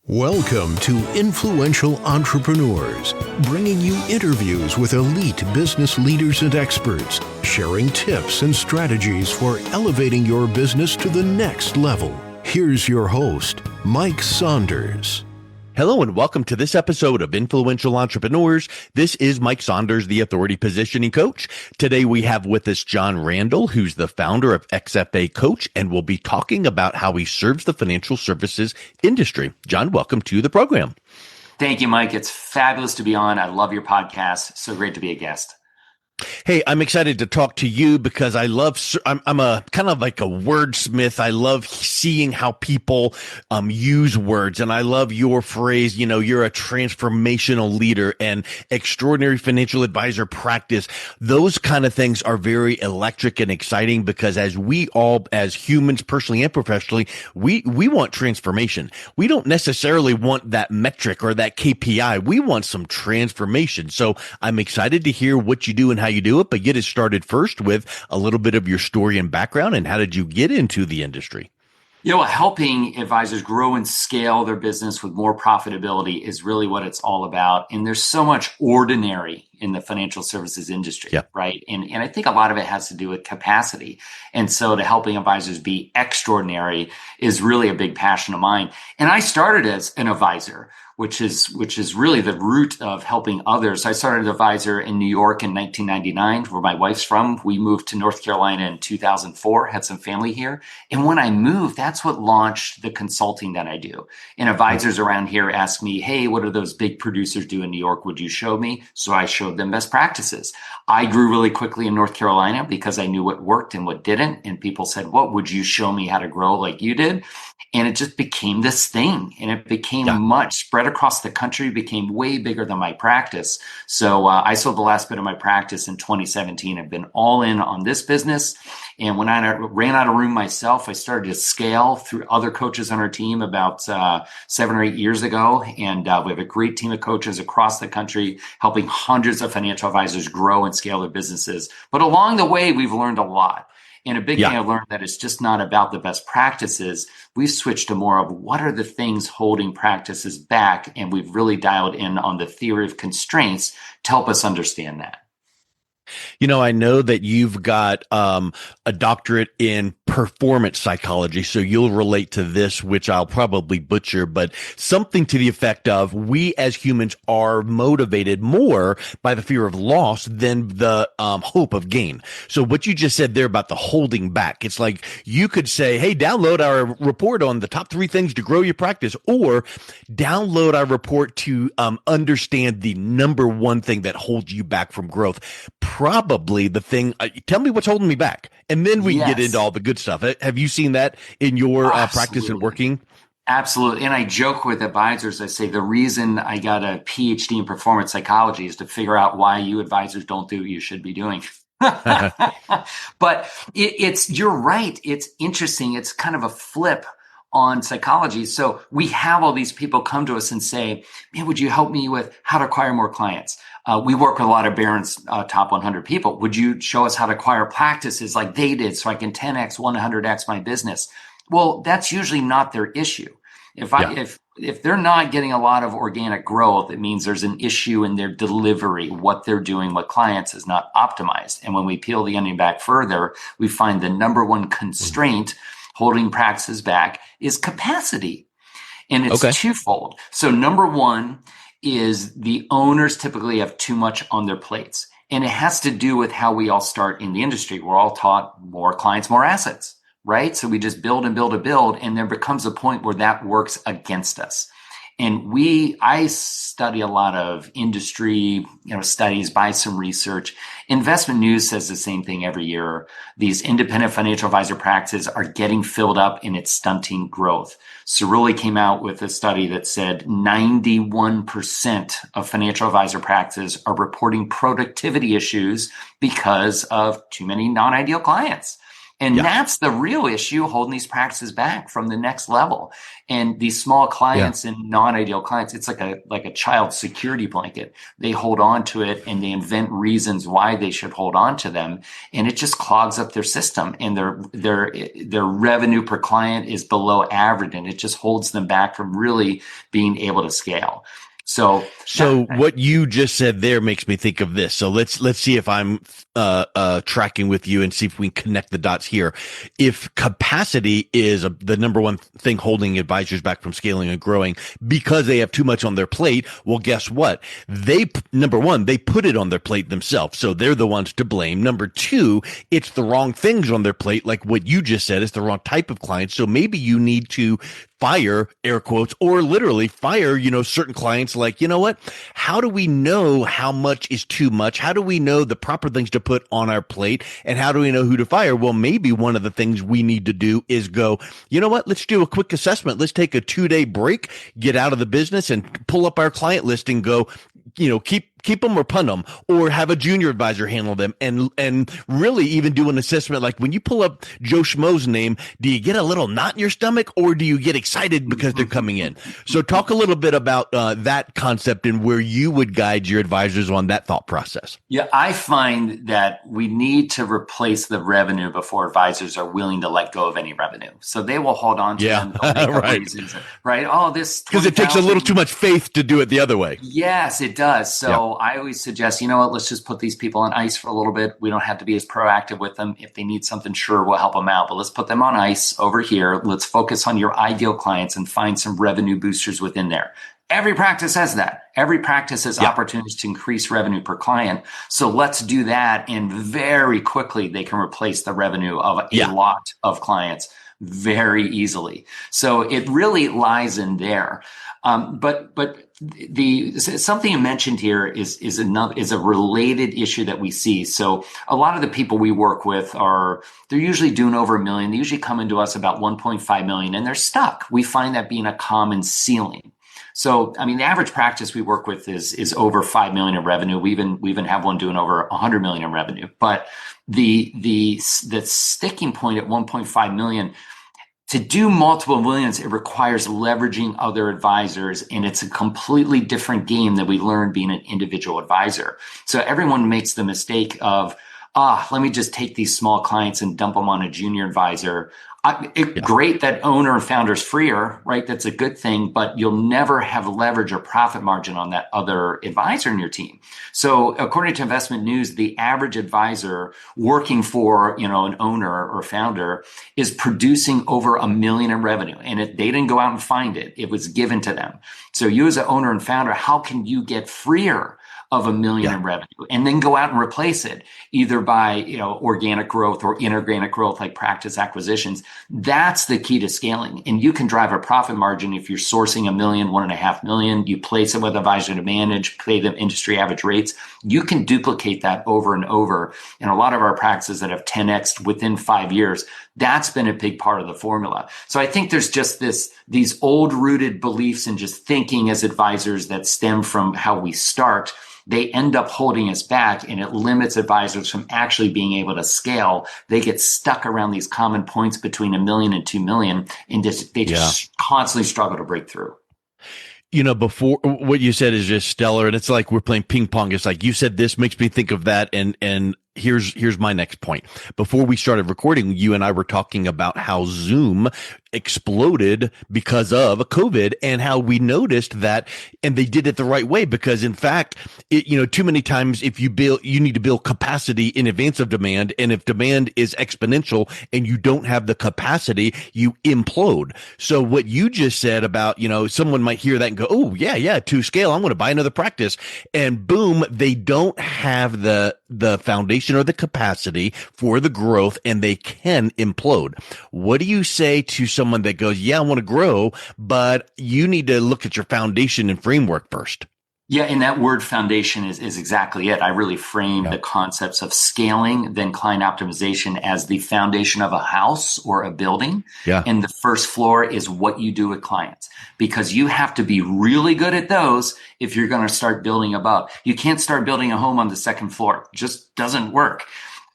Welcome to Influential Entrepreneurs, bringing you interviews with elite business leaders and experts, sharing tips and strategies for elevating your business to the next level. Here's your host, Mike Saunders. Hello and welcome to this episode of Influential Entrepreneurs. This is Mike Saunders, the Authority Positioning Coach. Today we have with us Jon Randall, who's the founder of XFA.COACH, and we'll be talking about how he serves the financial services industry. Jon, welcome to the program. Thank you, Mike. It's fabulous to be on. I love your podcast. So great to be a guest. Hey, I'm excited to talk to you because I'm a kind of like a wordsmith. I love seeing how people use words, and I love your phrase, you're a transformational leader and extraordinary financial advisor practice. Those kind of things are very electric and exciting because as we all, as humans, personally and professionally, we want transformation. We don't necessarily want that metric or that KPI. We want some transformation. So I'm excited to hear what you do and how you do it, but get it started first with a little bit of your story and background and how did you get into the industry? Helping advisors grow and scale their business with more profitability is really what it's all about. And there's so much ordinary in the financial services industry, right? And I think a lot of it has to do with capacity. And so to helping advisors be extraordinary is really a big passion of mine. And I started as an advisor, which is really the root of helping others. I started as an advisor in New York in 1999, where my wife's from. We moved to North Carolina in 2004, had some family here. And when I moved, that's what launched the consulting that I do. And advisors around here ask me, hey, what do those big producers do in New York? Would you show me? So I showed them best practices. I grew really quickly in North Carolina because I knew what worked and what didn't. And people said, what would you show me how to grow like you did? And it just became this thing, and it became much spread across the country, became way bigger than my practice. So I sold the last bit of my practice in 2017. I've been all in on this business. And when I ran out of room myself, I started to scale through other coaches on our team about 7 or 8 years ago. And we have a great team of coaches across the country helping hundreds of financial advisors grow and scale their businesses. But along the way, we've learned a lot. And a big thing I've learned that it's just not about the best practices. We've switched to more of what are the things holding practices back. And we've really dialed in on the theory of constraints to help us understand that. I know that you've got a doctorate in performance psychology, so you'll relate to this, which I'll probably butcher, but something to the effect of we as humans are motivated more by the fear of loss than the hope of gain. So what you just said there about the holding back, it's like you could say, hey, download our report on the top 3 things to grow your practice, or download our report to understand the number one thing that holds you back from growth. Probably the thing, tell me what's holding me back. And then we can get into all the good stuff. Have you seen that in your practice and working? Absolutely. And I joke with advisors. I say the reason I got a PhD in performance psychology is to figure out why you advisors don't do what you should be doing. But you're right. It's interesting. It's kind of a flip on psychology. So we have all these people come to us and say, man, would you help me with how to acquire more clients? We work with a lot of Barron's top 100 people. Would you show us how to acquire practices like they did so I can 10x, 100x my business? Well, that's usually not their issue. If they're not getting a lot of organic growth, it means there's an issue in their delivery. What they're doing with clients is not optimized. And when we peel the onion back further, we find the number one constraint holding practices back is capacity. And it's twofold. So number one is the owners typically have too much on their plates. And it has to do with how we all start in the industry. We're all taught more clients, more assets, right? So we just build and build and build. And there becomes a point where that works against us. And I study a lot of industry, studies, buy some research. Investment News says the same thing every year. These independent financial advisor practices are getting filled up and it's stunting growth. Cerulli came out with a study that said 91% of financial advisor practices are reporting productivity issues because of too many non-ideal clients. And that's the real issue holding these practices back from the next level. And these small clients and non-ideal clients, it's like a child's security blanket. They hold on to it and they invent reasons why they should hold on to them. And it just clogs up their system, and their revenue per client is below average, and it just holds them back from really being able to scale. So what you just said there makes me think of this. So let's see if I'm tracking with you and see if we can connect the dots here. If capacity is the number one thing holding advisors back from scaling and growing because they have too much on their plate, well, guess what? Number one, they put it on their plate themselves, so they're the ones to blame. Number two, it's the wrong things on their plate, like what you just said. It's the wrong type of client. So maybe you need to fire, air quotes, or literally fire, certain clients. Like, you know what? How do we know how much is too much? How do we know the proper things to put on our plate? And how do we know who to fire? Well, maybe one of the things we need to do is go, you know what? Let's do a quick assessment. Let's take a 2-day break, get out of the business and pull up our client list and go, keep them or punt them, or have a junior advisor handle them, and really even do an assessment. Like when you pull up Joe Schmo's name, do you get a little knot in your stomach, or do you get excited because they're coming in? So talk a little bit about that concept and where you would guide your advisors on that thought process. Yeah, I find that we need to replace the revenue before advisors are willing to let go of any revenue. So they will hold on to them. They'll make up reasons, right? Oh, this, because it takes a little too much faith to do it the other way. Yes, it does. So I always suggest, let's just put these people on ice for a little bit. We don't have to be as proactive with them. If they need something, sure, we'll help them out, but let's put them on ice over here. Let's focus on your ideal clients and find some revenue boosters within there. Every practice has that. Every practice has opportunities to increase revenue per client. So let's do that. And very quickly, they can replace the revenue of a lot of clients very easily. So it really lies in there. But something you mentioned here is a related issue that we see. So a lot of the people we work with they're usually doing over $1 million. They usually come into us about 1.5 million, and they're stuck. We find that being a common ceiling. So, the average practice we work with is over 5 million in revenue. We even have one doing over 100 million in revenue. But the sticking point at 1.5 million, to do multiple millions, it requires leveraging other advisors, and it's a completely different game that we learned being an individual advisor. So everyone makes the mistake of, let me just take these small clients and dump them on a junior advisor. Great that owner and founder is freer, right? That's a good thing, but you'll never have leverage or profit margin on that other advisor in your team. So according to Investment News, the average advisor working for, an owner or founder is producing over $1 million in revenue. And they didn't go out and find it. It was given to them. So you as an owner and founder, how can you get freer of $1 million in revenue and then go out and replace it either by, organic growth or inorganic growth like practice acquisitions? That's the key to scaling. And you can drive a profit margin if you're sourcing $1 million, $1.5 million, you place it with advisor to manage, pay them industry average rates. You can duplicate that over and over. And a lot of our practices that have 10x within 5 years, that's been a big part of the formula. So I think there's just these old rooted beliefs and just thinking as advisors that stem from how we start. They end up holding us back, and it limits advisors from actually being able to scale. They get stuck around these common points between $1 million and $2 million, and they just constantly struggle to break through. Before, what you said is just stellar, and it's like we're playing ping pong. It's like you said this makes me think of that, and here's my next point. Before we started recording, you and I were talking about how Zoom exploded because of COVID, and how we noticed that, and they did it the right way, because in fact, too many times if you need to build capacity in advance of demand, and if demand is exponential and you don't have the capacity, you implode. So what you just said about, someone might hear that and go, oh yeah, to scale, I'm going to buy another practice, and boom, they don't have the foundation or the capacity for the growth, and they can implode. What do you say to someone that goes, yeah, I want to grow, but you need to look at your foundation and framework first? Yeah, and that word foundation is exactly it. I really frame the concepts of scaling, then client optimization as the foundation of a house or a building. Yeah. And the first floor is what you do with clients, because you have to be really good at those if you're going to start building above. You can't start building a home on the second floor. It just doesn't work.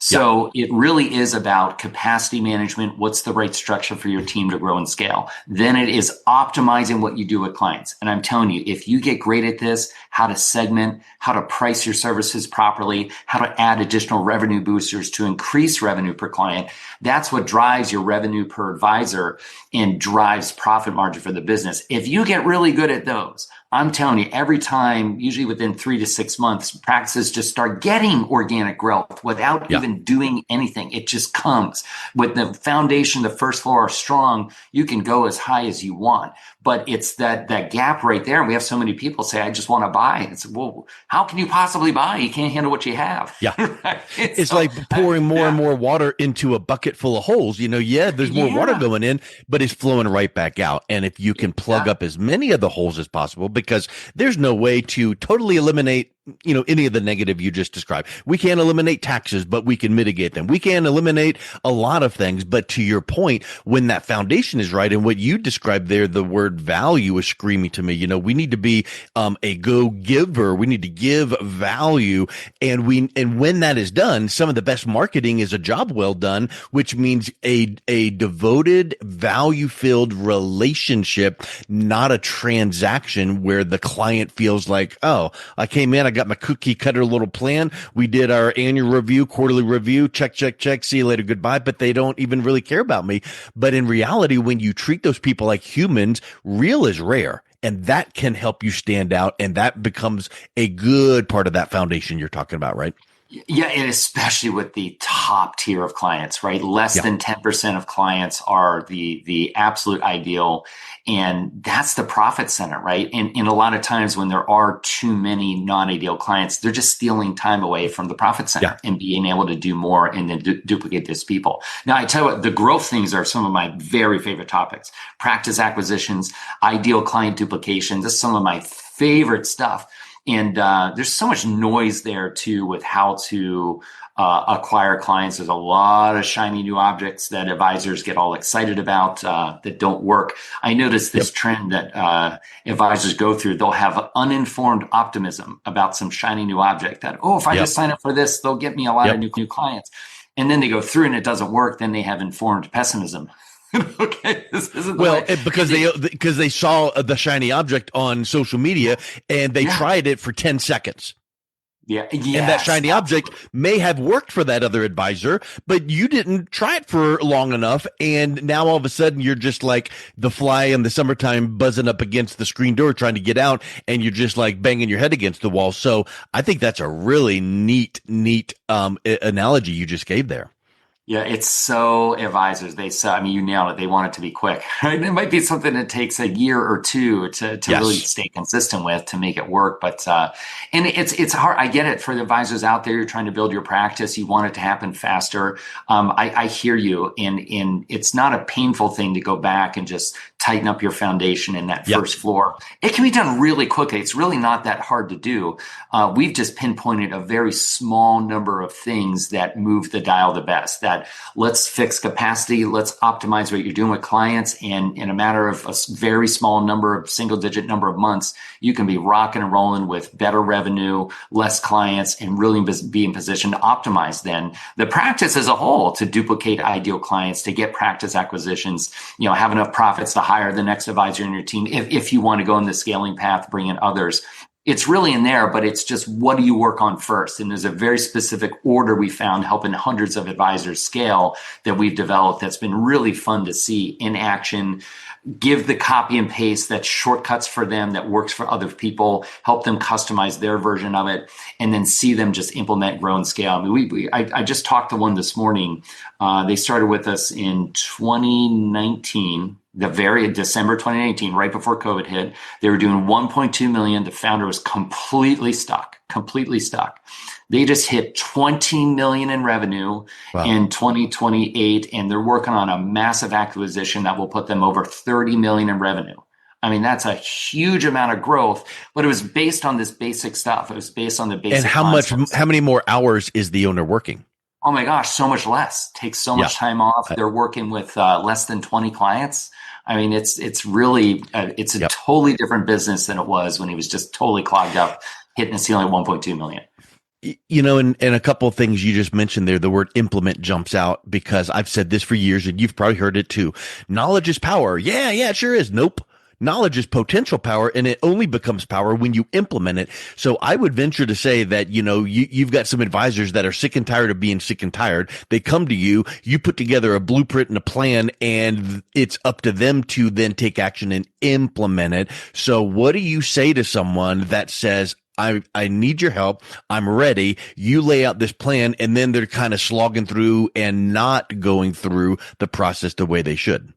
So it really is about capacity management. What's the right structure for your team to grow and scale? Then it is optimizing what you do with clients. And I'm telling you, if you get great at this, how to segment, how to price your services properly, how to add additional revenue boosters to increase revenue per client, that's what drives your revenue per advisor and drives profit margin for the business. If you get really good at those, I'm telling you, every time, usually within 3 to 6 months, practices just start getting organic growth without even doing anything. It just comes. With the foundation, the first floor are strong, you can go as high as you want. But it's that gap right there. And we have so many people say, I just want to buy. It's, well, how can you possibly buy? You can't handle what you have. Yeah. Right? It's like pouring more and more water into a bucket full of holes. There's more water going in, but it's flowing right back out. And if you can plug up as many of the holes as possible, because there's no way to totally eliminate any of the negative you just described. We can't eliminate taxes, but we can mitigate them. We can't eliminate a lot of things, but to your point, when that foundation is right, and what you described there, the word value is screaming to me. We need to be a go-giver. We need to give value, and when that is done, some of the best marketing is a job well done, which means a devoted, value-filled relationship, not a transaction where the client feels like, oh, I came in, I got my cookie cutter little plan. We did our annual review, quarterly review, check, see you later, goodbye. But they don't even really care about me. But in reality, when you treat those people like humans, real is rare. And that can help you stand out. And that becomes a good part of that foundation you're talking about, right? Yeah, and especially with the top tier of clients, right? Less than 10% of clients are the absolute ideal. And that's the profit center, right? And a lot of times when there are too many non-ideal clients, they're just stealing time away from the profit center and being able to do more and then duplicate those people. Now, I tell you what, the growth things are some of my very favorite topics. Practice acquisitions, ideal client duplications. This is some of my favorite stuff. And there's so much noise there too with how to acquire clients. There's a lot of shiny new objects that advisors get all excited about that don't work. I noticed this trend that advisors go through. They'll have uninformed optimism about some shiny new object that, if I just sign up for this, they'll get me a lot of new clients. And then they go through and it doesn't work. Then they have informed pessimism. Okay, this isn't because they saw the shiny object on social media and they tried it for 10 seconds. Yeah, and that shiny object may have worked for that other advisor, but you didn't try it for long enough, and now all of a sudden you're just like the fly in the summertime buzzing up against the screen door trying to get out, and you're just like banging your head against the wall. So I think that's a really neat analogy you just gave there. Yeah, it's so advisors. You nailed it. They want it to be quick, right? It might be something that takes a year or two to really stay consistent with to make it work. But, and it's hard. I get it for the advisors out there. You're trying to build your practice. You want it to happen faster. I hear you. And it's not a painful thing to go back and just tighten up your foundation in that first floor. It can be done really quickly. It's really not that hard to do. We've just pinpointed a very small number of things that move the dial the best. That let's fix capacity, let's optimize what you're doing with clients, and in a matter of a very small number, single digit number of months, you can be rocking and rolling with better revenue, less clients, and really be in position to optimize then the practice as a whole to duplicate ideal clients, to get practice acquisitions, have enough profits to hire the next advisor in your team. If you want to go in the scaling path, bring in others. It's really in there, but it's just what do you work on first? And there's a very specific order we found helping hundreds of advisors scale that we've developed that's been really fun to see in action. Give the copy and paste that's shortcuts for them, that works for other people, help them customize their version of it, and then see them just implement, grow, and scale. I just talked to one this morning. They started with us in 2019. The very December 2019, right before COVID hit, they were doing 1.2 million. The founder was completely stuck. They just hit 20 million in revenue in 2028, and they're working on a massive acquisition that will put them over 30 million in revenue. I mean, that's a huge amount of growth, but it was based on this basic stuff. It was based on the basic. And how many more hours is the owner working? Oh my gosh, so much less. Takes so much time off. They're working with less than 20 clients. I mean, it's really, it's a totally different business than it was when he was just totally clogged up, hitting a ceiling at 1.2 million. And a couple of things you just mentioned there, the word implement jumps out because I've said this for years and you've probably heard it too. Knowledge is power. Yeah, it sure is. Nope. Knowledge is potential power, and it only becomes power when you implement it. So I would venture to say that, you've got some advisors that are sick and tired of being sick and tired. They come to you, you put together a blueprint and a plan, and it's up to them to then take action and implement it. So what do you say to someone that says, I need your help. I'm ready. You lay out this plan, and then they're kind of slogging through and not going through the process the way they should?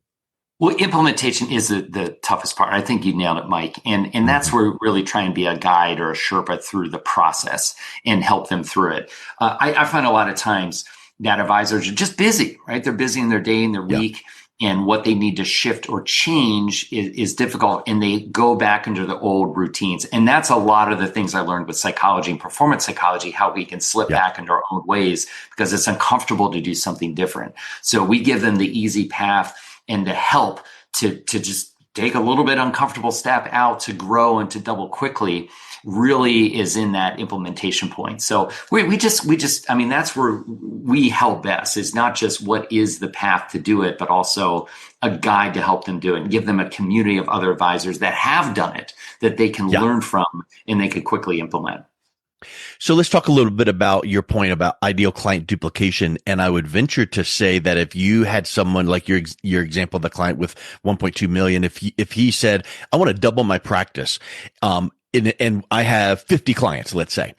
Well, implementation is the toughest part. I think you nailed it, Mike. And that's where we really try and be a guide or a Sherpa through the process and help them through it. I find a lot of times that advisors are just busy, right? They're busy in their day and their week, and what they need to shift or change is difficult, and they go back into the old routines. And that's a lot of the things I learned with psychology and performance psychology, how we can slip back into our own ways because it's uncomfortable to do something different. So we give them the easy path and the help to just take a little bit uncomfortable step out to grow and to double quickly really is in that implementation point. So we just, I mean, that's where we help best, is not just what is the path to do it, but also a guide to help them do it and give them a community of other advisors that have done it that they can learn from and they can quickly implement. So let's talk a little bit about your point about ideal client duplication. And I would venture to say that if you had someone like your example, the client with 1.2 million, if he said, I want to double my practice, and I have 50 clients, let's say,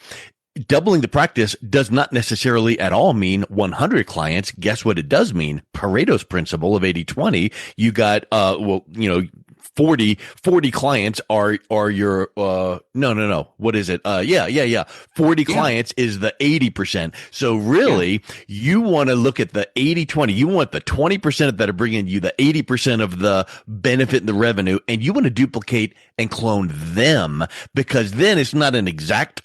doubling the practice does not necessarily at all mean 100 clients. Guess what it does mean? Pareto's principle of 80-20. You got, 40 clients are your, no. What is it? 40 clients is the 80%. So really you want to look at the 80-20. You want the 20% that are bringing you the 80% of the benefit and the revenue, and you want to duplicate and clone them, because then it's not an exact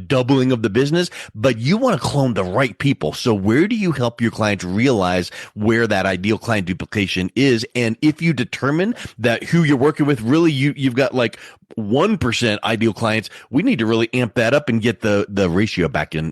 doubling of the business, but you want to clone the right people. So where do you help your clients realize where that ideal client duplication is? And if you determine that who you're working with, really you've got like 1% ideal clients, we need to really amp that up and get the ratio back in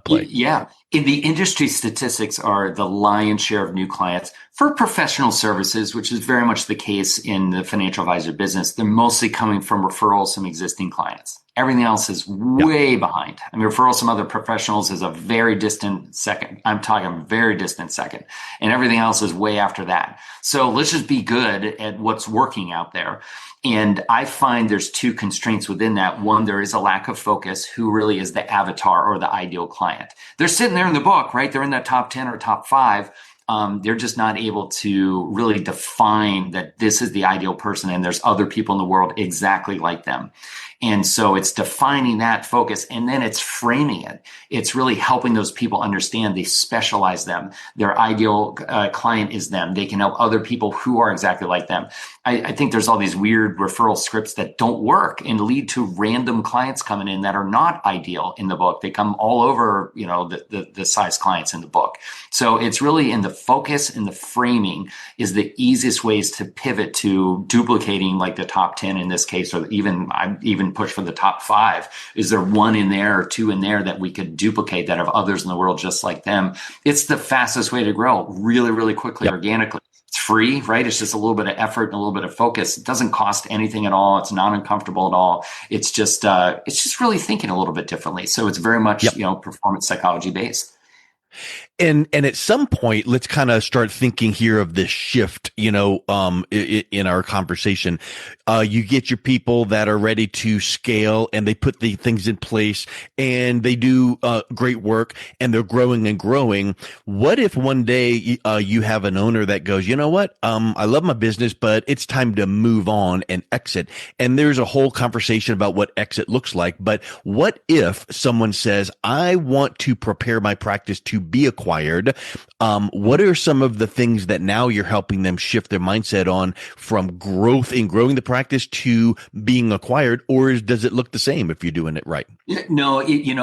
play. Yeah. In the industry, statistics are the lion's share of new clients for professional services, which is very much the case in the financial advisor business. They're mostly coming from referrals from existing clients. Everything else is way behind. I mean, referrals from other professionals is a very distant second. I'm talking very distant second. And everything else is way after that. So let's just be good at what's working out there. And I find there's two constraints within that. One, there is a lack of focus. Who really is the avatar or the ideal client? They're sitting there in the book, right? They're in that top 10 or top 5. They're just not able to really define that this is the ideal person and there's other people in the world exactly like them. And so it's defining that focus, and then it's framing it. It's really helping those people understand they specialize them. Their ideal client is them. They can help other people who are exactly like them. I think there's all these weird referral scripts that don't work and lead to random clients coming in that are not ideal in the book. They come all over, the size clients in the book. So it's really in the focus and the framing is the easiest ways to pivot to duplicating like the top 10 in this case, or I even push for the top 5. Is there one in there or two in there that we could duplicate that have others in the world just like them? It's the fastest way to grow really, really quickly, organically. It's free, right? It's just a little bit of effort and a little bit of focus. It doesn't cost anything at all. It's not uncomfortable at all. It's just really thinking a little bit differently. So it's very much, performance psychology based. And at some point, let's kind of start thinking here of this shift, in our conversation. You get your people that are ready to scale and they put the things in place and they do great work and they're growing and growing. What if one day you have an owner that goes, you know what? I love my business, but it's time to move on and exit. And there's a whole conversation about what exit looks like. But what if someone says, I want to prepare my practice to be acquired? What are some of the things that now you're helping them shift their mindset on from growth in growing the practice to being acquired, or does it look the same if you're doing it right? No, we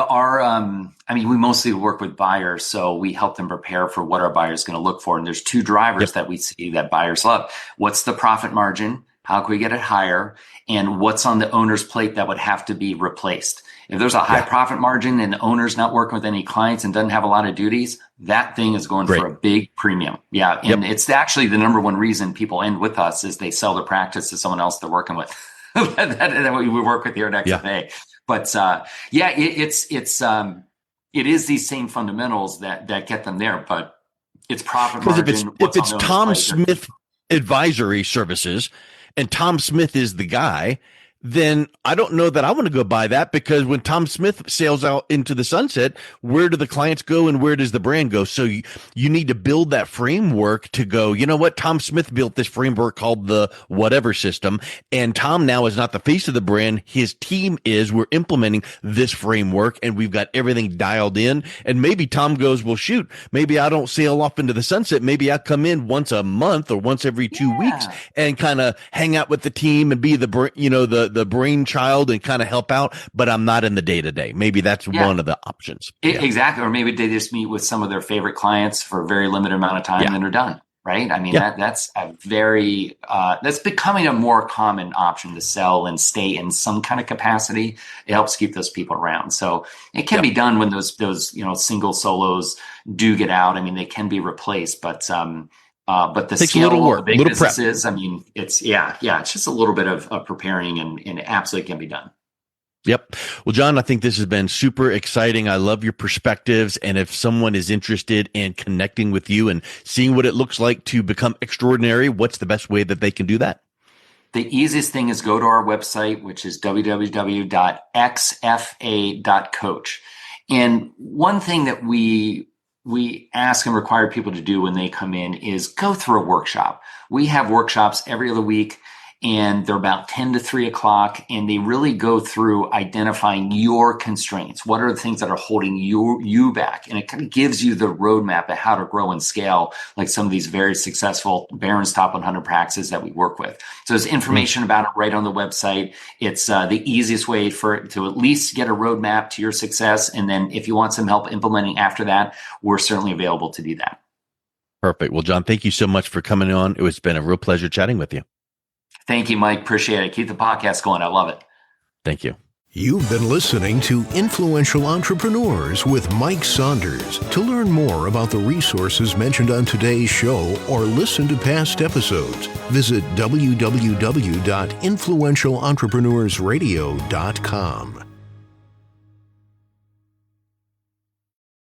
mostly work with buyers, so we help them prepare for what our buyer is going to look for. And there's two drivers that we see that buyers love. What's the profit margin? How can we get it higher? And what's on the owner's plate that would have to be replaced? If there's a high profit margin and the owner's not working with any clients and doesn't have a lot of duties, that thing is going for a big premium. Yeah. And it's actually the number one reason people end with us is they sell the practice to someone else they're working with. that we work with here at XFA. But it is these same fundamentals that get them there, but it's profit margin. If it's Tom Smith Advisory Services and Tom Smith is the guy, then I don't know that I want to go buy that, because when Tom Smith sails out into the sunset, where do the clients go and where does the brand go? So you need to build that framework to go, you know what? Tom Smith built this framework called the whatever system, and Tom now is not the face of the brand. His team is. We're implementing this framework and we've got everything dialed in. And maybe Tom goes, well, shoot, maybe I don't sail off into the sunset. Maybe I come in once a month or once every 2 weeks and kind of hang out with the team and be the brainchild and kind of help out, but I'm not in the day-to-day. Maybe that's one of the options. Exactly. Or maybe they just meet with some of their favorite clients for a very limited amount of time and then they're done. Right. I mean, that's a very, that's becoming a more common option to sell and stay in some kind of capacity. It helps keep those people around. So it can be done when those, single solos do get out. I mean, they can be replaced, but the scale of big businesses, I mean, it's just a little bit of preparing and it absolutely can be done. Yep. Well, Jon, I think this has been super exciting. I love your perspectives. And if someone is interested in connecting with you and seeing what it looks like to become extraordinary, what's the best way that they can do that? The easiest thing is go to our website, which is www.xfa.coach. And one thing that we ask and require people to do when they come in is go through a workshop. We have workshops every other week, and they're about 10 to 3 o'clock, and they really go through identifying your constraints. What are the things that are holding you back? And it kind of gives you the roadmap of how to grow and scale, like some of these very successful Barron's Top 100 practices that we work with. So there's information about it right on the website. It's the easiest way to at least get a roadmap to your success. And then if you want some help implementing after that, we're certainly available to do that. Perfect. Well, Jon, thank you so much for coming on. It's been a real pleasure chatting with you. Thank you, Mike. Appreciate it. Keep the podcast going. I love it. Thank you. You've been listening to Influential Entrepreneurs with Mike Saunders. To learn more about the resources mentioned on today's show or listen to past episodes, visit www.influentialentrepreneursradio.com.